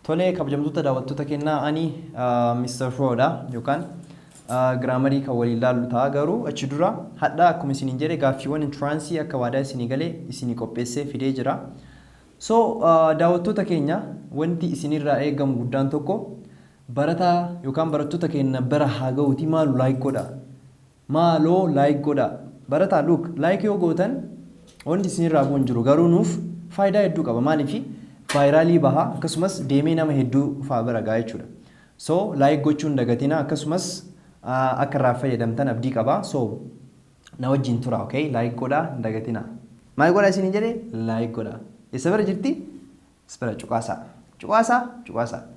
Tole kabajamtoota daawwattoota kennaa ani Mr. Froda yookaan giraamarii kan waliin ilaallu ta'a garuu achi dura hadda akkuma isiniin jedhe gaaffiiwwan entraansii akka waadaa isinii galee isinii qopheessee fidee jira. So daawwattoota keenya wanti isinirraa eegamu guddaan tokko barataa yookaan barattoota keenya bara haa ga'uuti maaloo like godha. Maaloo like godha. Barataa look like yoo gootan wanti isinirraa bu'uun jiru garuu nuuf faayidaa hedduu qaba maaliifi vaayiraalii baha akkasumas deemee nama hedduu fa'aa bira ga'a jechuudha. So like gochuun dagatina akkasumas akka irraa fayyadamtan abdii qaba. So na wajjin tura okay like godha dagatina. Maal godha isin jedhe like godha. Isa bira jirti isbira cuqaasa. Cuqaasa cuqaasa.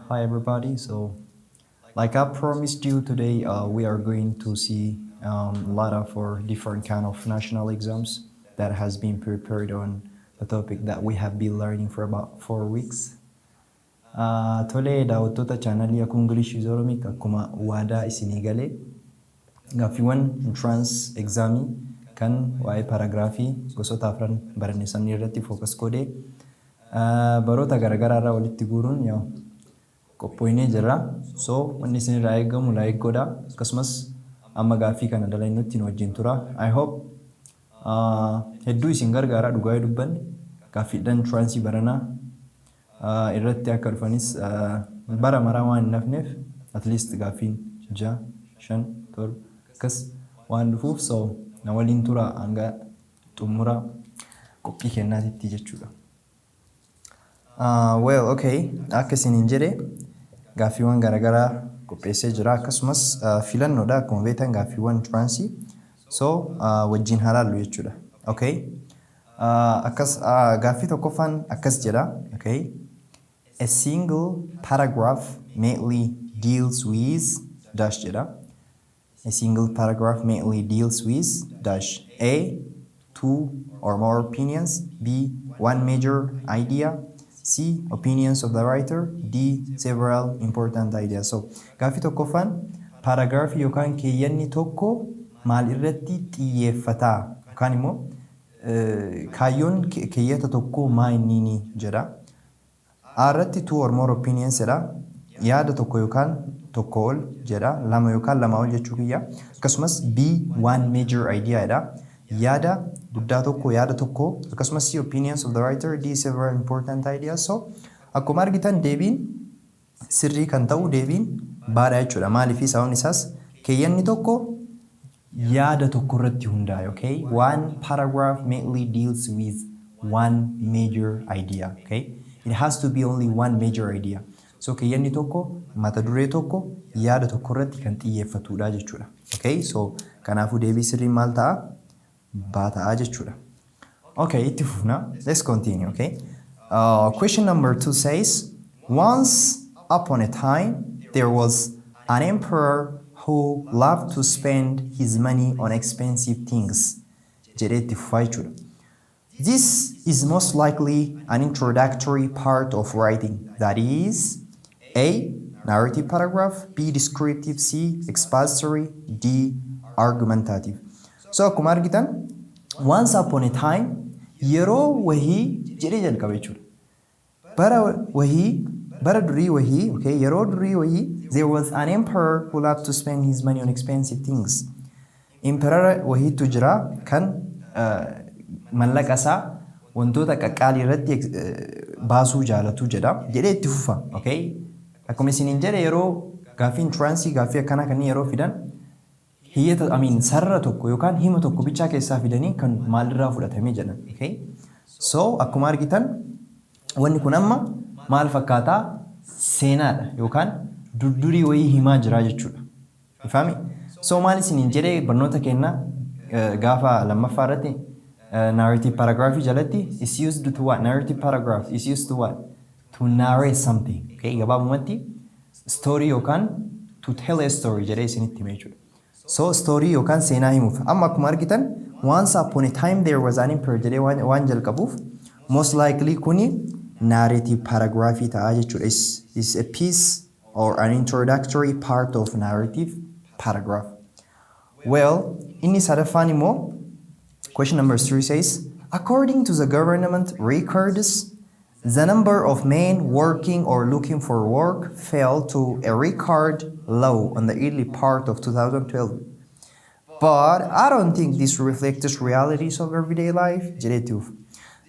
Hi everybody. So like I promised you today, we are going to see a lot of different kind of national exams that has been prepared on the topic that we have been learning for about 4 weeks. Tole daawwattoota chaanalii akka English Zoromic akkuma waadaa isinii galee gaaffiiwwan entrance examii kan waa'ee paragraafii gosoota afran barannesan irratti focus godhee baroota garagaraa irraa walitti guuruun yaa qophoinee jira. So wanni isinirraa eegamu like godha akkasumas amma gaaffii kana dalagnootti nu wajjin tura. I hope hedduu isin gargaara dhugaa dubbanne gaaffiidhaan entrance baranaa irratti akka dhufanis bara maraa waan hin hafneef at least gaaffiin 6 5 7 akkas waan dhufuuf so na waliin tura hanga xumura qophii kennaatitti jechuudha. Well okay akka isiniin jedhe gaaffiiwwan garagaraa qopheessee jira akkasumas filannoodha akkuma beektan gaaffiiwwan entrance so wajjin halaallu jechuudha. Okay akkas gaaffii tokkoffaan akkas jedha. Okay a single paragraph mainly deals with dash jedha. A single paragraph mainly deals with dash A 2 or more opinions, B 1 major idea, C opinions of the writer, D several important ideas. So gaaffii tokkoffaan paragraafii yookaan keeyyanni tokko maal irratti xiyyeeffata yookaan immoo kaayyoon keeyyata tokko maa inni jedha. A irratti 2 or more opinions jedha. Yaada tokko yookaan tokko ol jedha. Lama yookaan lama ol jechuu kiyya. Akkasumas B 1 major idea jedha. Yaada guddaa tokko yaada tokko akkasumas C opinions of the writer, D several important ideas. So akkuma argitan deebiin sirrii kan ta'u deebiin baadha jechuudha. Maaliif sababni isaas keeyyanni tokko yaada tokko irratti hundaa'a. Okay, one paragraph mainly deals with one major idea. Okay, it has to be only one major idea. So keeyyanni tokko mata duree tokko yaada tokko irratti kan xiyyeeffatudha jechuudha. Okay, so kanaafuu deebii sirrii maal ta'a? Bata jechuudha. Okay, itti fufna. Let's continue, okay? Question number 2 says, once upon a time, there was an emperor who loved to spend his money on expensive things. Jedhee itti fufaa jechuudha. This is most likely an introductory part of writing. That is A. Narrative paragraph, B. Descriptive, C. Expository, D. Argumentative. So akkuma argitan once upon a time yeroo wahii jedhee jalqaba jechuudha. Bara durii wahii okay yeroo durii wahii there was an emperor who loved to spend his money on expensive things. Emperor wahiitu jira kan mallaqa isaa wantoota qaqqaalii irratti baasuu jaalatu jedha jedhee itti fufa. Okay akkuma isiniin jedhe yeroo gaaffii entrance gaaffii akkana kan yeroo fidan hiyyata sarara tokko yookaan hima tokko bichaa keessaa fidanii kan maalirraa fudhatamee jedhan. Okay so akkuma argitan wanni kun amma maal fakkaataa seenaadha yookaan durdurii wayii himaa jira jechuudha. Ifami so maal isiniin jedhee barnoota kenna gaafa lammaffaa irratti narrative paragraph jalatti is used to what? Narrative paragraph is used to what? To narrate something. Okay, gabaabumatti story yookaan to tell a story jedhee isinitti hime jechuudha. So story yookaan seenaa himuuf. Amma akkuma argitan once upon a time there was an emperor jedhee waan jalqabuuf most likely kuni narrative paragraph ta'a jechuudha. Is a piece or an introductory part of narrative paragraph. Well, inni sadaffaan immoo question number 3 says, according to the government records, the number of men working or looking for work fell to a record low on the early part of 2012. But I don't think this reflects the realities of everyday life.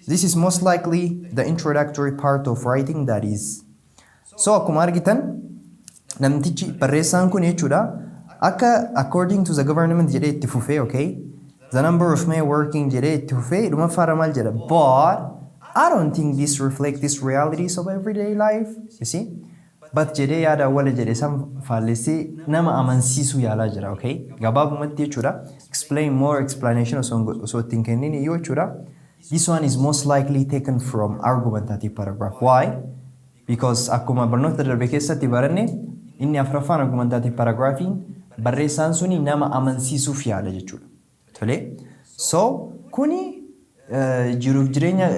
This is most likely the introductory part of writing that is. So akkuma argitan namtichi barreessaan kun jechuudha akka according to the government jedhee itti fufee, okay? The number of men working jedhee itti fufee dhuma faara maal jedha, but I don't think this reflects these realities of everyday life. You see? But jedhee yaada wala jedhe san faallessee nama amansiisuu yaalaa jira, okay? Gabaabumatti jechuudha. Explain more explanation osoo ittiin kennin iyyuu jechuudha. This one is most likely taken from argumentative paragraph. Why? Because akkuma barnoota darbe keessatti baranne inni afraffaan argumentative paragraphiin barreessaan suni nama amansiisuuf yaala jechuudha. Tole? So kuni jiruuf jireenya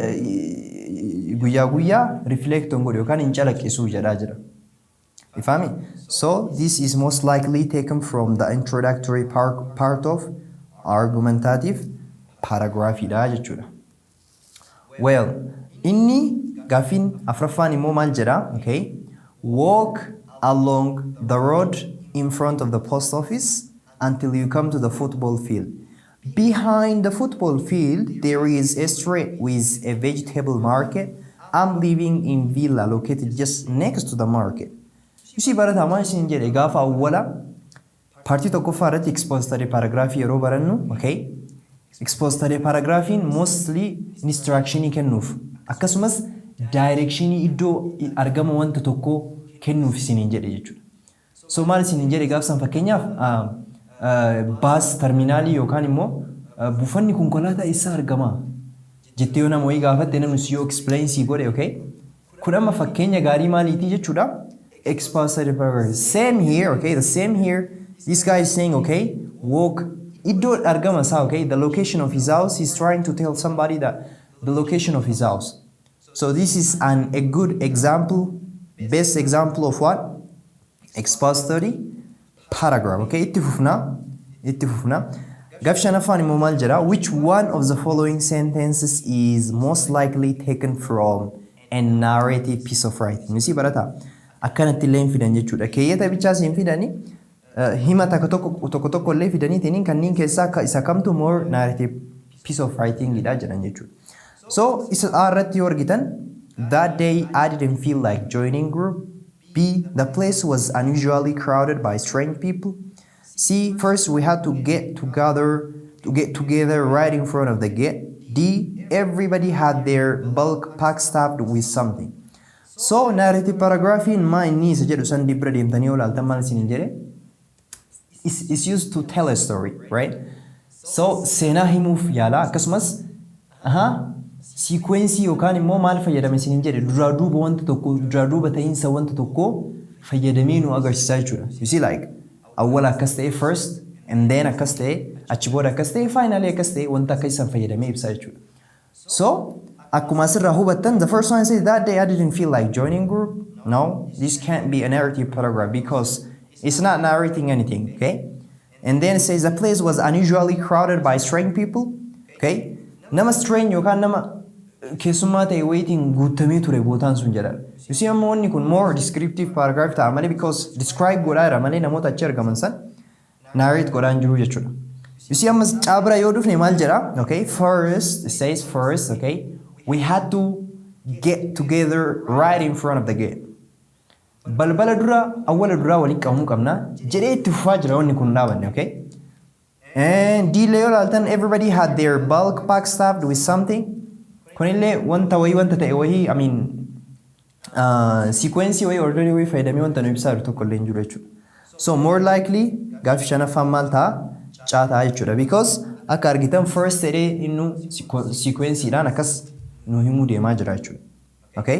guyyaa guyyaa reflect on godhe yookaan hin calaqqisuu jedhaa jira. Ifami? So this is most likely taken from the introductory part of argumentative paragraph dha jechuudha. Well, inni gaafiin afraffaan immoo maal jedha? Okay. Walk along the road in front of the post office until you come to the football field. Behind the football field, there is a street with a vegetable market. I'm living in villa located just next to the market. You see, barata maa isin jedhe gaafa awwala partii tokkoffaa irratti expository paragraph yeroo barannu, okay? Expository paragraph mostly instruction kennuuf akkasumas direction iddoo argama wanta tokko kennuuf isiniin jedhe jechuudha. So maal isiniin jedhe gaafsan fakkeenyaaf baas terminaalii yookaan immoo buufanni konkolaataa isa argama jettee yoo nama wayii gaafatte namni si yoo explain si godhe, okay? Kun amma fakkeenya gaarii maaliitii jechuudha. Expository paragraph. Same here, okay? The same here. This guy is saying, okay, walk. Iddo argama sa, okay? The location of his house. He's trying to tell somebody that the location of his house. So this is a good example, best example of what? Expository paragraph, okay? Itti fufna. Gaaf shanaffaan immoo maal jedha? Which one of the following sentences is most likely taken from a narrative piece of writing? You see, barata. Akkanatti illee hin fidan jechuudha. Keeyyata bichaas hin fidani. Hima tokko tokko illee fidaniitiin kanneen keessaa isa kamtu more narrative piece of writing dha jedhan jechuudha. So isa irratti yoo argitan, that day I didn't feel like joining group. B, the place was unusually crowded by strange people. C, first we had to get together right in front of the gate. D, everybody had their bulk pack stuffed with something. So narrative paragraph in my niece jedhu san dibra deemtanii olaaltan maal isin jedhe is used to tell a story, right? So seenaa himuuf yaala akkasumas sequence yookaan immoo maal fayyadame isin jedhe duraa duuba wanta tokko duraa duuba ta'iinsa wanta tokko fayyadamee nu agarsiisaa jechuudha. You see, like awwala akkas ta'e first and then akkas ta'e achi booda akkas ta'e finally akkas ta'e wanta akka isaan fayyadamee ibsaa jechuudha. So akkuma asirraa hubattan, the first one says that day I didn't feel like joining group. No, this can't be a narrative paragraph because it's not narrating anything, okay? And then it says the place was unusually crowded by strange people, okay? Nama strange yookaan nama keessummaa ta'e waiting guutamee ture bootaan sun jedha. You see, amma wanni kun more descriptive paragraph ta'a malee because describe godhaa jira malee namoota achi argaman san narrate godhaan jiru jechuudha. You see, amma caabira yoo dhufne maal jedha? Okay, first, it says first, okay? We had to get together right in front of the gate. Balbala dura awwala dura waliin qabamuu qabna jedhee itti fufaa jira wanni kun dhaabanne, okay? And diilee yoo ilaaltan everybody had their bulk pack stuffed with something. Kunillee wanta wayii wanta ta'e wayii, I mean sequence wayii orderii wayii fayyadamee wanta nu ibsaa jiru tokko illee hin jiru jechuudha. So more likely gaaffii shanaffaan maal ta'a? Caa ta'a jechuudha. Because akka argitan first jedhee innu sequenceidhaan akkas nu himuu deemaa jira jechuudha. Okay?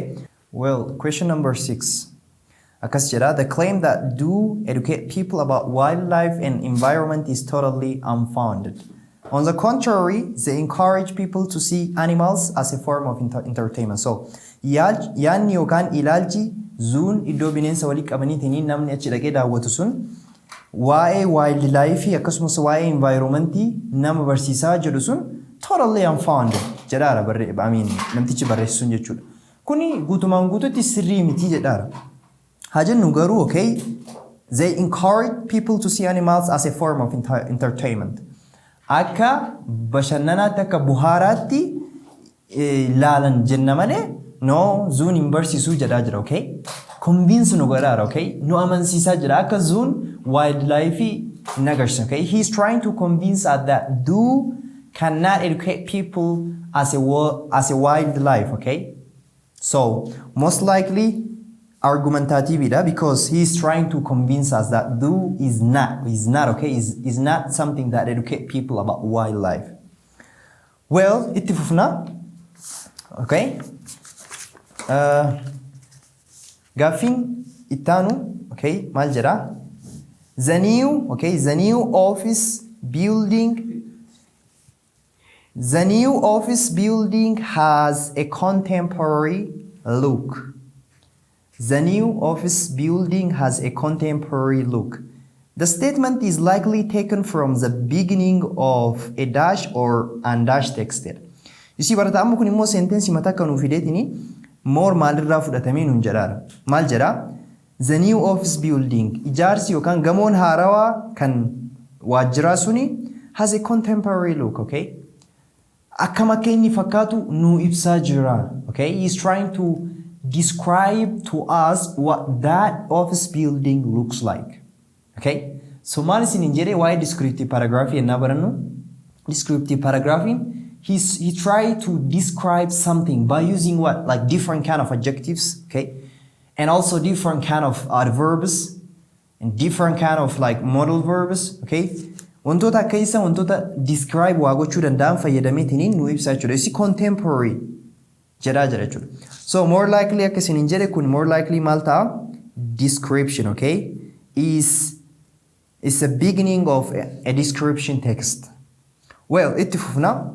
Well, question number 6. Akkas jedha, the claim that do educate people about wildlife and environment is totally unfounded. On the contrary, they encourage people to see animals as a form of entertainment. So, yaanni yookaan ilaalchi zuun iddoo bineensa walii qabaniitiin namni achi dhaqee daawwatu sun waa'ee wildlife akkasumas waa'ee environmentii nama barsiisaa jedhu sun totally unfounded jedhaara namtichi barreessu sun jechuudha. Kuni guutumaan guututti sirrii miti jedhaara. Hajennu garuu okay, they encourage people to see animals as a form of entertainment. Akka bashannanaatti akka buhaaraatti laalan jenna malee no zuun hin barsiisuu jedhaa jira. Okay? Convince nu godhaara. Okay? Nu amansiisaa jira akka zuun wildlife hin agarsiisu. Okay? He's trying to convince us that zoo cannot educate people as a wildlife. Okay? So most likely argumentative because he is trying to convince us that zoo is not okay, is not something that educate people about wildlife. Well, itti fufna. Okay? Gaafiin ittaanu, okay, maal jedha? The new office building has a contemporary look. The new office building has a contemporary look. The statement is likely taken from the beginning of a dash or undash text. You see, barata amma kun immoo sentence mata kanu fidetini more maalirraa fudhatamee nun jedhaara. Maal jedha? The new office building ijaarsi yookaan gamoon haarawaa kan waajjiraa suni has a contemporary look. Okay? Akkam akka inni fakkaatu nu ibsaa jira. Okay? He is trying to describe to us what that office building looks like. Okay? So maal isin jedhe waa'ee descriptive paragraph yennaa barannu descriptive paragraph he tried to describe something by using what, like different kind of adjectives, okay, and also different kind of adverbs and different kind of like modal verbs. Okay? Wantoota akka isa wantoota describe waa gochuu danda'an fayyadameetiin nu ibsaa jechuudha. Isi contemporary jedhaa jira jechuudha. So more likely akka isin jedhe kun more likely maal ta'a? Description. Okay? Is the beginning of a description text. Well, itti fufna.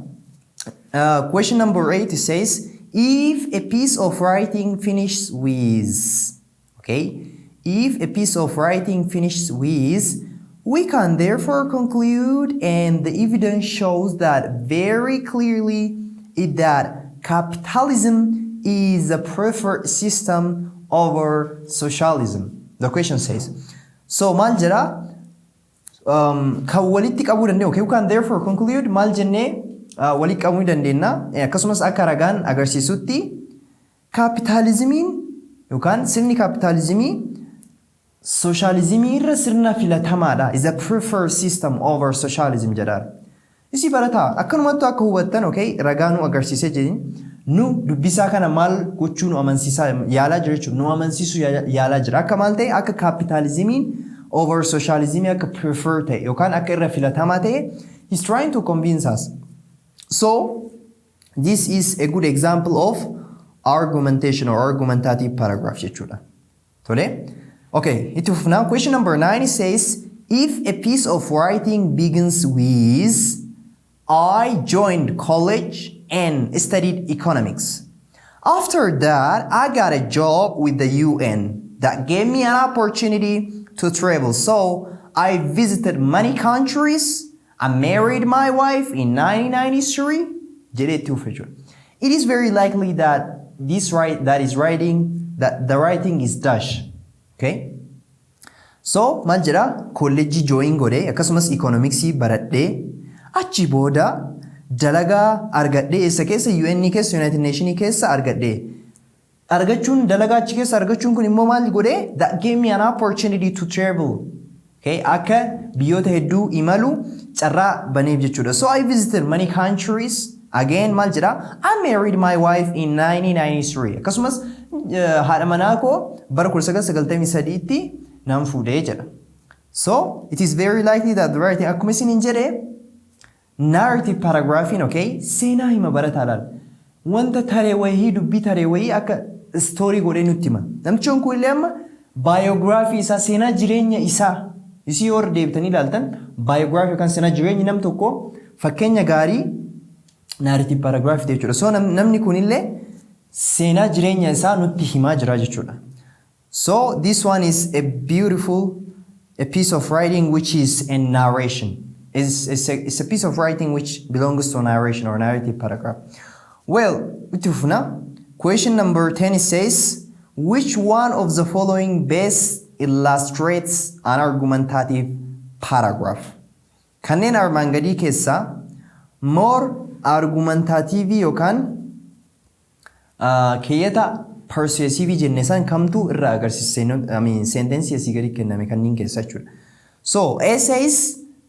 Question number 8 says, if a piece of writing finishes with, okay, if a piece of writing finishes with, we can therefore conclude, and the evidence shows that very clearly, that capitalism is the preferred system over socialism. The question says, so maal jira kan walitti qabuu dandeenyu. Okay, we can therefore conclude maal jennee walitti qabuu dandeenya. Akkasumas akka ragaan agarsiisutti kapitaalizimiin yookaan sirni kapitaalizimii socialismii irra sirna filatamaadha. Is a preferred system over socialism jedhaara. Isi barataa akkanumattu akka hubattan, okay, ragaa nu agarsiisee jedhin nu dubbisaa kana maal gochuu nu amansiisaa yaalaa jira jechuudha. Nu amansiisuu yaalaa jira. Akka maal ta'e akka kapitaalizimiin over socialism akka prefer ta'e yookaan akka irra filatamaa ta'e he's trying to convince us. So this is a good example of argumentation or argumentative paragraph jechuudha. Tole? Okay, itti fufna. Question number 9 says, if a piece of writing begins with, I joined college and studied economics. After that, I got a job with the UN that gave me an opportunity to travel. So I visited many countries. I married my wife in 1993. It is very likely that the writing is dash. Okay? So maal jedha college join godhe akkasumas economics baradhe achi booda dalagaa argadhe eessa keessa UN keessa United Nations keessa argadhe. Argachuun dalagaa achi keessa argachuun kun immoo maal godhe? That gave me an opportunity to travel. Okay? Akka biyyoota hedduu imalu carraa baneef jechuudha. So I visited many countries. Again maal jedha? I married my wife in 1993. Akkasumas haadha manaa koo bara 1993 tti nan fuudhee jedha. So it is very likely that the writing akkuma isin jedhe narrative paragraphiin okay seenaa hima barataadhaan wanta taree wayii dubbii taree wayii akka story godhee nutti hima. Namtichi kun illee amma biography isaa seenaa jireenya isaa isii yoo deebitanii ilaaltan biography kan seenaa jireenya nam tokko fakkeenya gaarii narrative paragraph jechuudha. So namni kun illee seenaa jireenya isaa nutti himaa jira jechuudha. So this one is a beautiful piece of writing which is a narration. It's a piece of writing which belongs to a narration or narrative paragraph. Well, question number 10 says, which one of the following best illustrates an argumentative paragraph? Kanneen armaan gadii keessaa more argumentative yookaan keeyyata persuasive jenne san kamtu irraa agarsiise sentence asii gadi kenname kanneen keessa jechuudha. So A says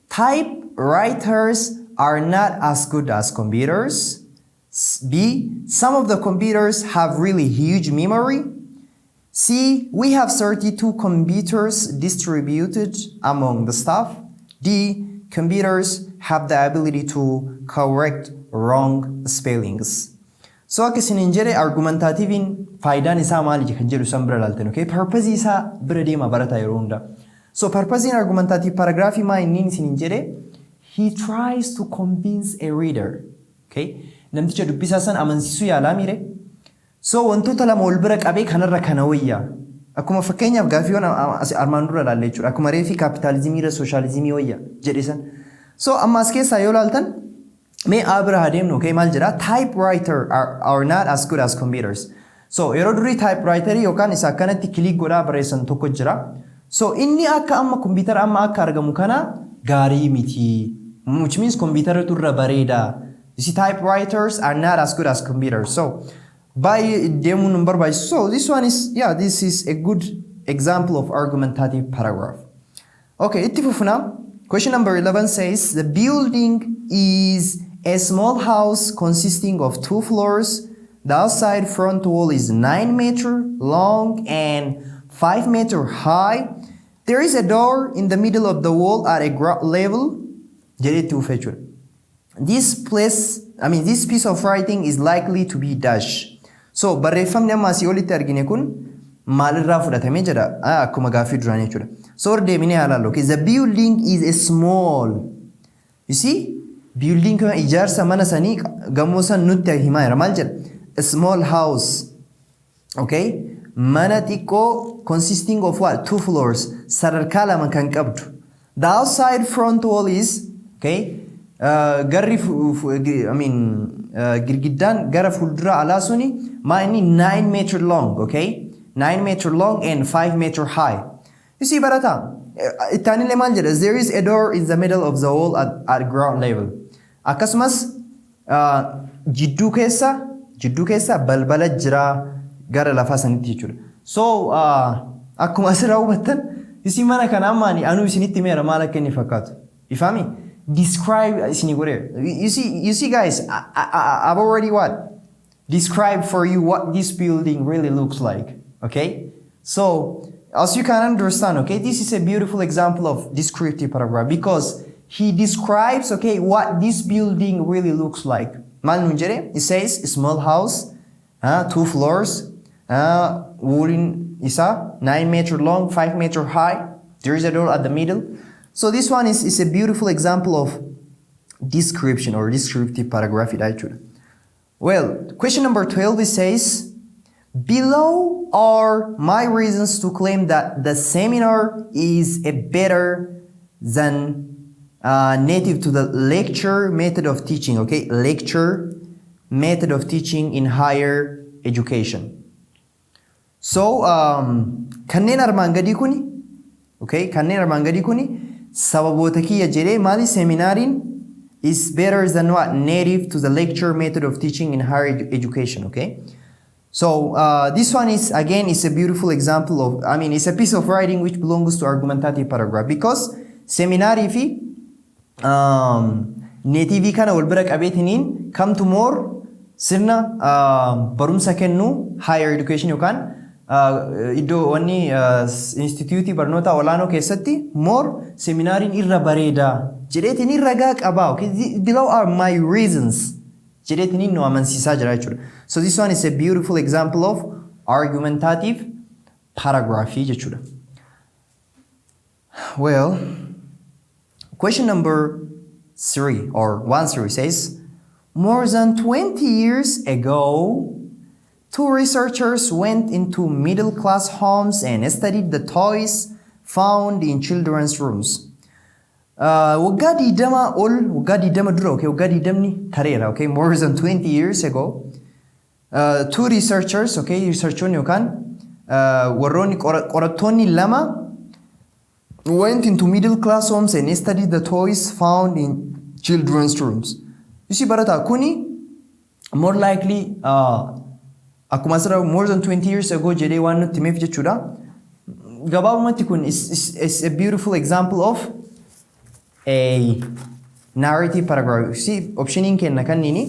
typewriters are not as good as computers. B, some of the computers have really huge memory. C, we have 32 computers distributed among the staff. D, computers have the ability to correct wrong spellings. So akkasiin jedhe argumentativein faayidaan isaa maali kan jedhu san bira laaltan okay purpose isaa bira deema barata yeroo hunda. So purpose in argumentative paragraph maa inni isin jedhe he tries to convince a reader. Okay? Namticha dubbisaa san amansiisuu yaalaa mire. So wantoota lama ol bira qabee kanarra kana wayyaa. Akkuma fakkeenyaaf gaaffiiwwan armaan dura ilaalle jechuudha. Akkuma reefii kapitaalizimii irra sooshaalizimii wayyaa jedhe san. So amma as keessaa yoo ilaaltan mee abira adeemnu okay maal jedha typewriter are not as good as computers. So yeroo durii typewriter yookaan isa akkanatti kilik godhaa barreessan tokko jira. So inni akka amma computer amma akka argamu kana gaarii miti. Which means computer turra bareeda. You see typewriters are not as good as computers. So by demo number by so this one is this is a good example of argumentative paragraph. Okay, itti fufna. Question number 11 says the building is a small house consisting of 2 floors. The outside front wall is 9 meters long and 5 meters high. There is a door in the middle of the wall at a ground level. This piece of writing is likely to be dash. So barreeffamni amma asii olitti argine kun maalirraa fudhatamee jira akkuma gaaffii duraanii jechuudha. So deebinee ilaallu okay the building is a small. You see building kana ijaarsa mana sanii gamoo san nutti himaa jira maal jedha a small house. Okay mana xiqqoo consisting of what 2 floors sadarkaa lama kan qabdu. The outside front wall is okay garri girgiddaan gara fuuldura alaa suni maa inni 9 meters long okay 9 meters long and 5 meters high. You see barata ittaanillee maal jedha there is a door in the middle of the wall at ground level. Akkasumas jidduu keessa balbala jira gara lafaa sanitti jechuudha. So akkuma asirraa hubattan isi mana kana ammaani anuu isinitti meera maal akka inni fakkaatu ifami describe isini gore. You see guys I've already described for you what this building really looks like. Okay, so as you can understand okay this is a beautiful example of descriptive paragraph because he describes okay what this building really looks like. It says small house 2 floors wooden isa 9 meters long 5 meters high. There is a door at the middle. So this one is a beautiful example of description or descriptive paragraph. Well, question number 12 it says below are my reasons to claim that the seminar is a better than native to the lecture method of teaching. Okay, lecture method of teaching in higher education. So kanneen armaan gadii kuni okay kanneen armaan gadii kuni sababoota kiyya jedhee maali seminaariin is better than what native to the lecture method of teaching in higher education. Okay, so this one is again is a beautiful example of it's a piece of writing which belongs to argumentative paragraph because seminarii fi native kana wal bira qabeetiniin come to more sirna barumsa kennu higher education yookaan iddoo wanni instituutii barnoota olaanoo keessatti more seminaariin irra bareedaa jedheetiin ragaa qabaa. Okay, below are my reasons jedheetiin nu amansiisaa jira jechuudha. So this one is a beautiful example of argumentative paragraph jechuudha. Well, question number 3 or 1-3 says, more than 20 years ago, two researchers went into middle-class homes and studied the toys found in children's rooms. Waggaa diidama dura, okay, waggaa diidamni tareera, okay, more than 20 years ago, two researchers, okay, researchoonni yookaan warroonni qorattoonni lama went into middle-class homes and studied the toys found in children's rooms. You see, barata kuni more likely akkuma asirra more than 20 years ago jedhee waan nutti himeef jechuudha. Gabaabumatti kun is a beautiful example of a narrative paragraph. You see, optioniin kenna kanniini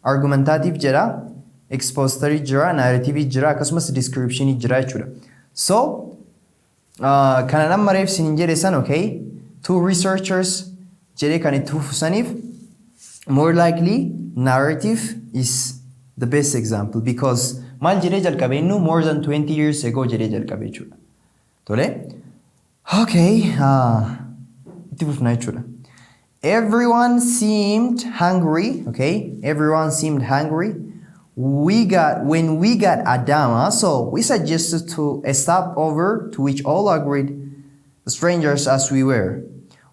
argumentative jira, expository jira, narrative jira, akkasumas description jira jechuudha. So kana nama reef sin jedhe san, okay, two researchers jedhee kan itti fufusaniif more likely narrative is the best example because maal jedhee jalqabe innu more than 20 years ago jedhee jalqabe jechuudha. Tole? Okay, itti fufna jechuudha. Everyone seemed hungry, okay? Everyone seemed hungry. When we got Adama, so we suggested to a stopover to which all agreed, strangers as we were.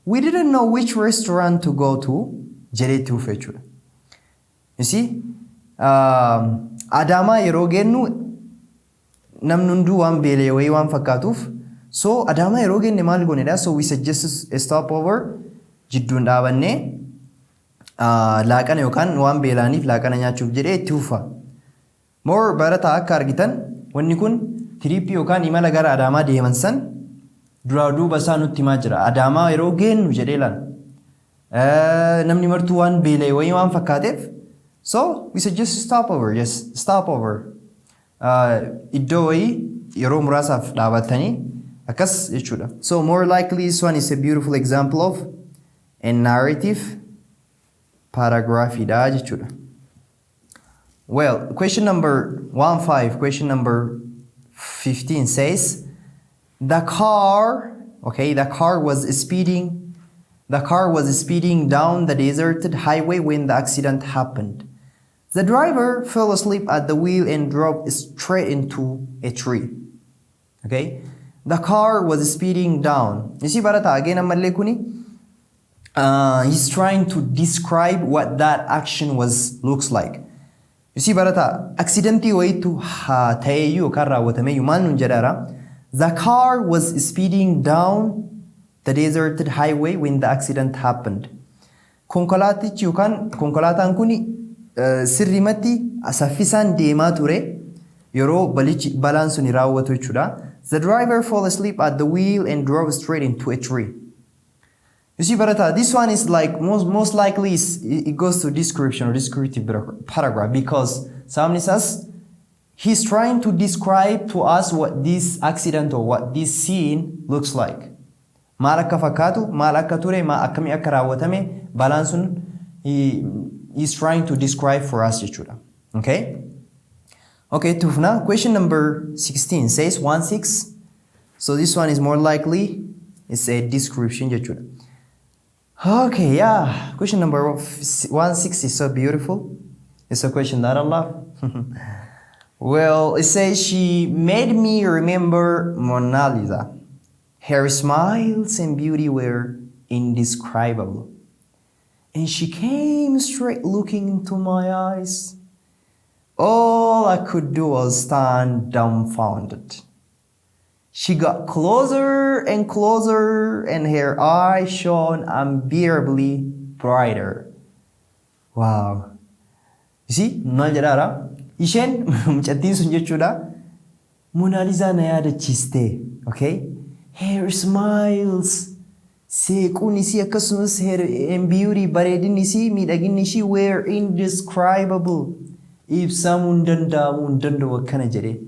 We didn't know which restaurant to go to. Jedhee itti fufe jechuudha. You see? Adama yeroo gennu namni hunduu waan beelee wayii waan fakkaatuuf, so Adama yeroo genne maal goonedha? So we suggested a stopover jidduun dhaabannee laaqana yookaan waan beelaaniif laaqana nyaachuuf jedhee itti fufa. More barataa akka argitan wanni kun tiriippii yookaan imala gara Adaamaa deeman san duraa duuba isaa nutti himaa jira. Adaamaa yeroo geennu jedhee laala. Namni martuu waan beelee wayii waan fakkaateef, so we suggest stopover, yes, stopover. Iddoo wayii yeroo muraasaaf dhaabatanii akkas jechuudha. So more likely this one is a beautiful example of a narrative paragraph jechuudha. Well, question number 15 says, the car was speeding down the deserted highway when the accident happened. The driver fell asleep at the wheel and drove straight into a tree. Okay? The car was speeding down. You see, barata again ammallee kuni he's trying to describe what that action looks like. You see, barata accidentii wayitu ta'eeyyuu yookaan raawwatameeyyuu maal nun jedhaara? The car was speeding down the deserted highway when the accident happened. Konkolaatichi yookaan konkolaataan kuni sirrimatti saffisaan deemaa ture yeroo balaan suni raawwatu jechuudha. The driver fell asleep at the wheel and drove straight into a tree. You see, Barata, this one is like most likely it goes to description or descriptive paragraph because Samni says he's trying to describe to us what this accident or what this scene looks like. Maal akka fakkaatu, maal akka ture, maal akkami akka raawwatame, balaan sun he's trying to describe for us jechuudha. Okay? Okay, tufna. Question number 16 says 1-6. So this one is more likely it's a description jechuudha. Okay, yeah. Question number 1-6 is so beautiful. It's a question that I love. Well, it says she made me remember Mona Lisa. Her smiles and beauty were indescribable. And she came straight looking into my eyes. All I could do was stand dumbfounded. She got closer and closer, and her eyes shone unbearably brighter. Wow. You see? Maal jedhaara? Isheen mucattiin sun jechuudha. Mona Lisa na yaadachiiste. Okay? Her smiles, seequun isii akkasumas her beauty, bareedinni isii, miidhaginni ishii were indescribable. Ibsamuu hin danda'u akkana jedhee.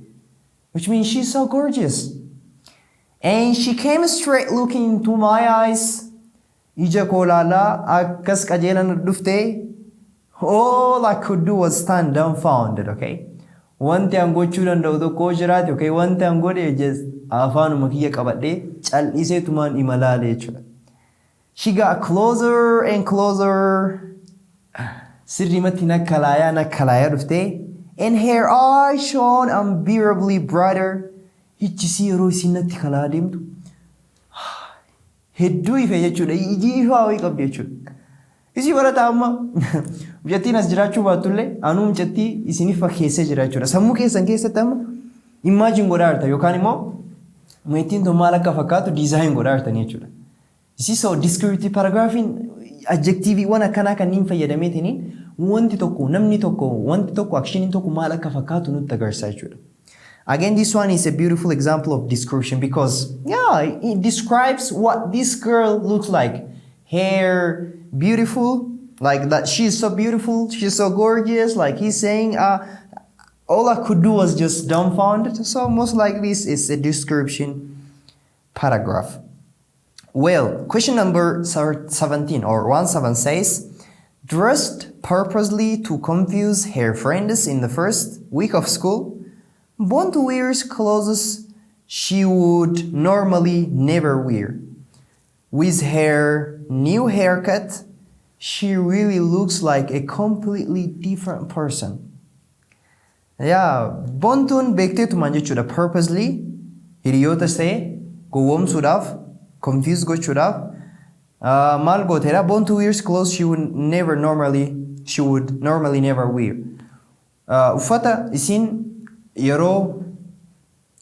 which means she's so gorgeous. And she came straight looking into my eyes. Ija kolala akkas qajeelan dhufte. All I could do was stand dumbfounded, okay? Wanti an gochuu danda'u tokko jiraate, okay? Wanti an godhe just afaanuma kiyya qabadhee cal'iseetumaan imalaale jechuudha. She got closer and closer. Sirrimatti nakkalaayaa dhufte. And her eyes shone unbearably brighter. Ijji yeroo isin natti kalaa deemtu hedduu ife jechuudha. Iji ifaa wayii qabdi jechuudha. Isi barataa amma biyattiin as jiraachuu baattullee anuu mucattii isiniif fakkeessee jira jechuudha. Sammuu keessan keessatti amma imagine godhaa jirta yookaan immoo meettiin tun maal akka fakkaatu design godhaa jirtanii jechuudha. Isi so descriptive paragraphiin adjectiviiwwan akkanaa kanneen fayyadameetiniin wanti tokko namni tokko wanti tokko actioniin tokko maal akka fakkaatu nutti agarsiisa jechuudha. Again, this one is a beautiful example of description because, yeah, it describes what this girl looks like. Hair, beautiful, like that. She's so beautiful. She's so gorgeous. Like he's saying, all I could do was just dumbfounded. So most likely this is a description paragraph. Well, question number 17 or 17 says, dressed purposely to confuse her friends in the first week of school, born to wear clothes she would normally never wear. With her new haircut, she really looks like a completely different person. Yeah, bontun beekteetumaan jechuudha. Purposely hiriyoota ta'e gowwoomsuudhaaf confuse gochuudhaaf maal gooteedha. Born to wear clothes she would normally never wear. Uffata isin yeroo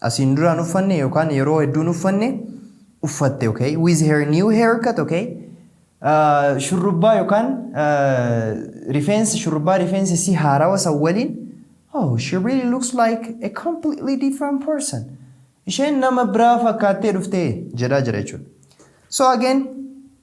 asin duraan uffanne yookaan yeroo hedduun uffanne uffatte, okay? With her new haircut, okay? Shurrubbaa yookaan shurrubbaa rifeensa si haarawa san waliin, oh, she really looks like a completely different person. Isheen nama biraa fakkaattee dhufte jedhaa jira jechuudha. So again,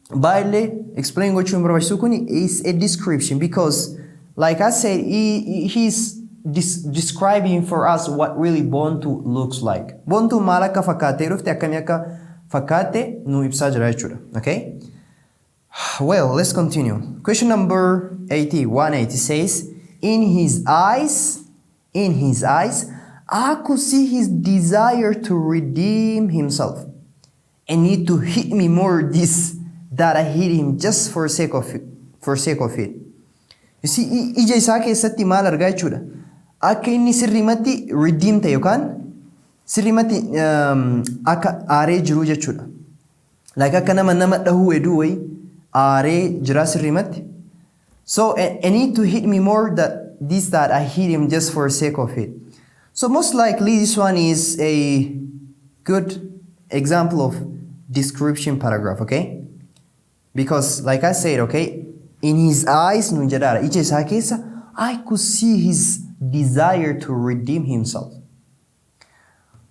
baay'ee explain gochuun barbaachisu kun is a description because like I said, he's describing for us what really Bontu looks like. Bontu maal akka fakkaattee dhufte akkamii akka fakkaatte nu ibsaa jira jechuudha. Okay? Well, let's continue. Question number 180 says, in his eyes, I could see his desire to redeem himself and need to hit me more this that I hit him just for sake of it. You see, ija isaa keessatti maal argaa jechuudha. Akka inni sirrimatti redeem ta'e yookaan sirrimatti akka aaree jiru jechuudha. Like akka nama dhahuu heduu wayi aaree jira sirrimatti. So I need to hit me more that I hit him just for sake of it. So most likely this one is a good example of description paragraph, okay? Because like I said, okay, in his eyes, ija isaa keessa, I could see his desire to redeem himself.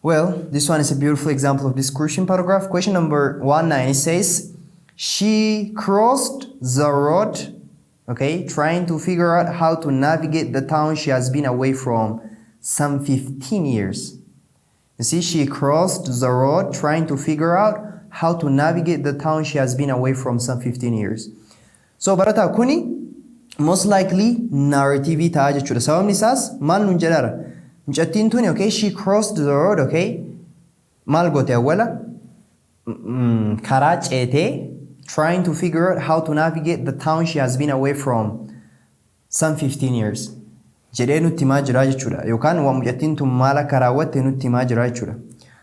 Well, this one is a beautiful example of description paragraph. Question number 190 says, she crossed the road, okay, trying to figure out how to navigate the town she has been away from some 15 years. You see, she crossed the road trying to figure out how to navigate the town she has been away from some 15 years. So, barata kuni most likely narrative ta'a jechuudha. Sababni isaas maal nun jedhara. Mucattiin tuni, okay, she crossed the road, okay. Maal goote awwala karaa ceetee trying to figure out how to navigate the town she has been away from some 15 years. Jedhee nutti himaa jira jechuudha. Yookaan waan mucattiin tun maal akka raawwatte nutti himaa jira jechuudha.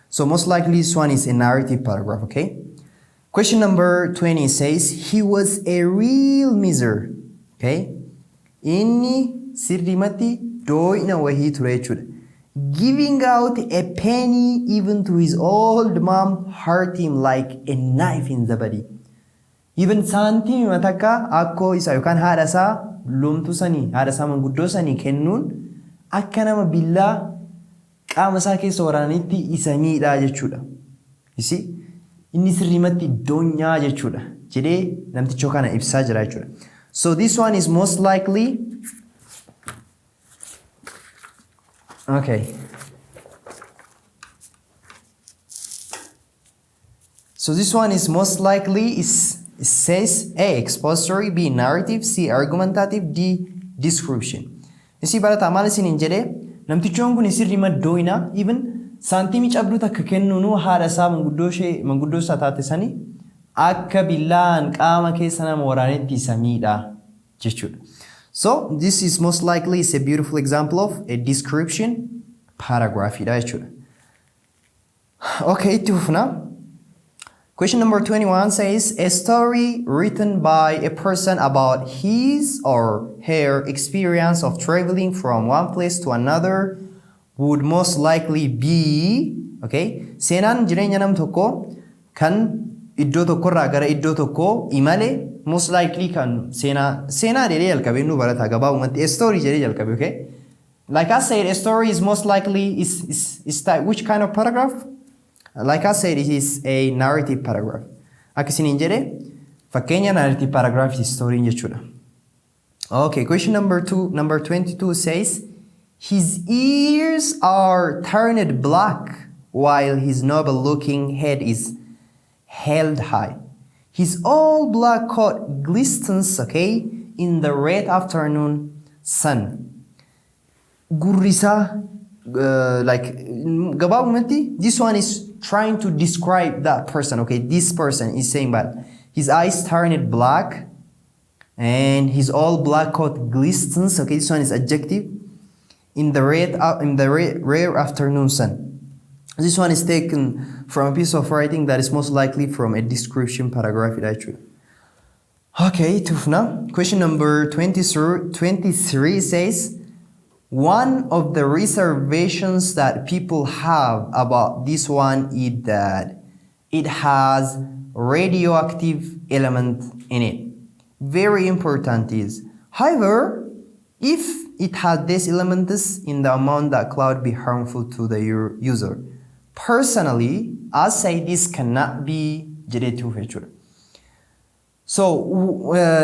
So most likely this one is a narrative paragraph, okay? Question number 20 says, he was a real miser, okay? Inni sirrimatti doo'ina wahii ture jechuudha. Giving out a penny even to his old mom hurt him like a knife in the body. Even saantii matakka akkoo isa yookaan haadha isaa lumtu sanii haadha isaa manguddoo sanii kennuun akka nama billaa qaama isaa keessa waraanitti isa miidhaa jechuudha. Isi inni sirrimatti doonyaa jechuudha jedhee namtichoo kana ibsaa jira jechuudha. So this one is most likely, okay, So this one is most likely it says A. Expository, B. Narrative, C. Argumentative, D. Description. Isi barata maal isiniin jedhe namtichoon kun sirrii maddooyina even saantimii cabduu takka kennuunu haadha isaa manguddoo isaa taate sanii akka billaan qaama keessa nama waraanetti isa miidha jechuudha. So this is most likely is a beautiful example of a description paragraph jechuudha. Okay, itti fufna. Question number 21 says, a story written by a person about his or her experience of traveling from one place to another would most likely be, okay, seenaan jireenya nam tokko kan iddoo tokkorraa gara iddoo tokko imale most likely kan seenaa jedhee jalqabe nu barata gabaabumatti a story jedhee jalqabe, okay? Like I said, a story is most likely is that which kind of paragraph? Like I said, it is a narrative paragraph. Akkasiniin jedhe fakkeenya narrative paragraph is story jechuudha. Okay, question number 22 says, his ears are turned black while his noble-looking head is held high. His all-black coat glistens, okay, in the red afternoon sun. Gurrisa, like gabaabumatti, this one is trying to describe that person, okay? This person is saying that his eyes turned black and his all black coat glistens, okay? This one is adjective in the rare afternoon sun. This one is taken from a piece of writing that is most likely from a description paragraph actually. Okay, tufna. Question number 23 says, one of the reservations that people have about this one is that it has radioactive element in it. Very important is, however, if it has these elements in the amount that cloud be harmful to the user. Personally, I say this cannot be jedheetu jechuudha. So,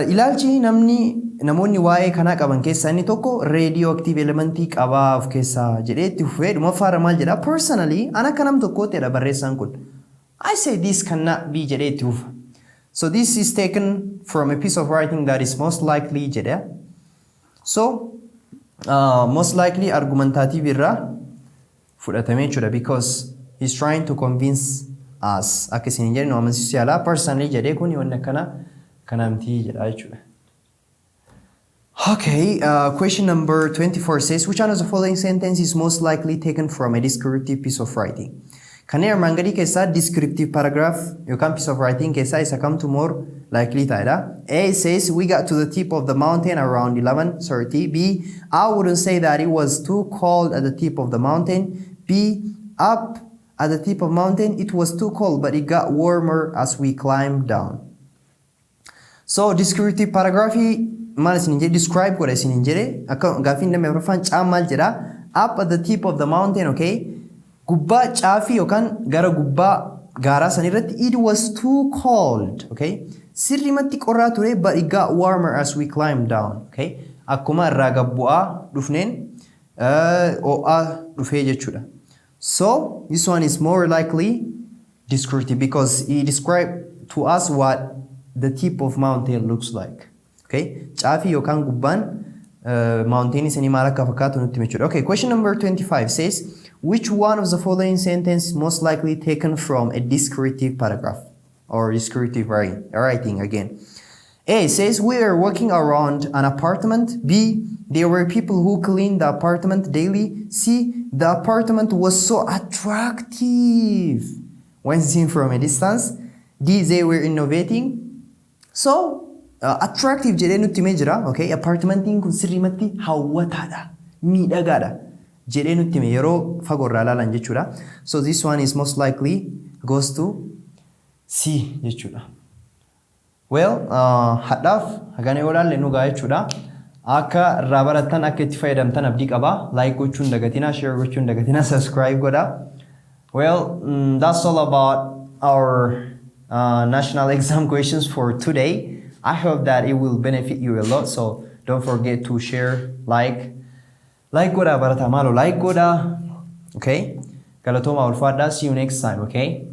ilaalchi namoonni waa'ee kana qaban keessaa inni tokko radioactive elementii qabaa of keessaa jedheetti fufee dhumafaara maal jedha. Personally, ana akka nam tokkoottidha barreessaan kun. I say this cannot be jedheetti fufa. So this is taken from a piece of writing that is most likely jedha. So, most likely argumentative irraa fudhatamee jechuudha because he's trying to convince us. Akka isin jedhe nu amansiisu yaala. Personally jedhee kun wanni akkana kanamtii jedha jechuudha. Okay, question number 24 says, which one of the following sentence is most likely taken from a descriptive piece of writing? Kanneen armaan gadii keessaa descriptive paragraph yookaan piece of writing keessaa isa kamtu more likely ta'edha. A says, we got to the tip of the mountain around 11:30. B, I wouldn't say that it was too cold at the tip of the mountain. B, up at the tip of the mountain, it was too cold, but it got warmer as we climbed down. So, descriptive paragraph maal isin jedhe describe godha isin jedhe akka gaafiin nama afraffaan caammaal jedha up at the tip of the mountain, okay? Gubbaa caafii yookaan gara gubbaa gaaraa san irratti it was too cold, okay? Sirrimatti qorraa ture but it got warmer as we climbed down, okay? Akkuma irraa gabbu'aa dhufneen o'aa dhufee jechuudha. So this one is more likely descriptive because he described to us what the tip of mountain looks like, okay? Caafii yookaan gubbaan mountain isanii maal akka fakkaatu nutti jechuudha. Okay, question number 25 says, which one of the following sentences is most likely taken from a descriptive paragraph or descriptive writing again? A says, we are walking around an apartment. B, there were people who cleaned the apartment daily. C, the apartment was so attractive when seen from a distance. D, they were innovating. So, attractive jedhee nutti himee jira, okay? Apartmentiin kun sirrimatti hawwataadha, miidhagaadha jedhee nutti hime yeroo fagoorraa ilaalan jechuudha. So this one is most likely goes to C jechuudha. Well, hadhaaf hagana yoo ilaalle nu gaa jechuudha. Akka irraa barattan akka itti fayyadamtan abdii qaba. Like gochuun dagatina, share gochuun dagatina, subscribe godha. Well, that's all about our national exam questions for today. I hope that it will benefit you a lot. So don't forget to share, like godha barata malo, like godha. Okay? Galatoma ulfaadha. See you next time, okay?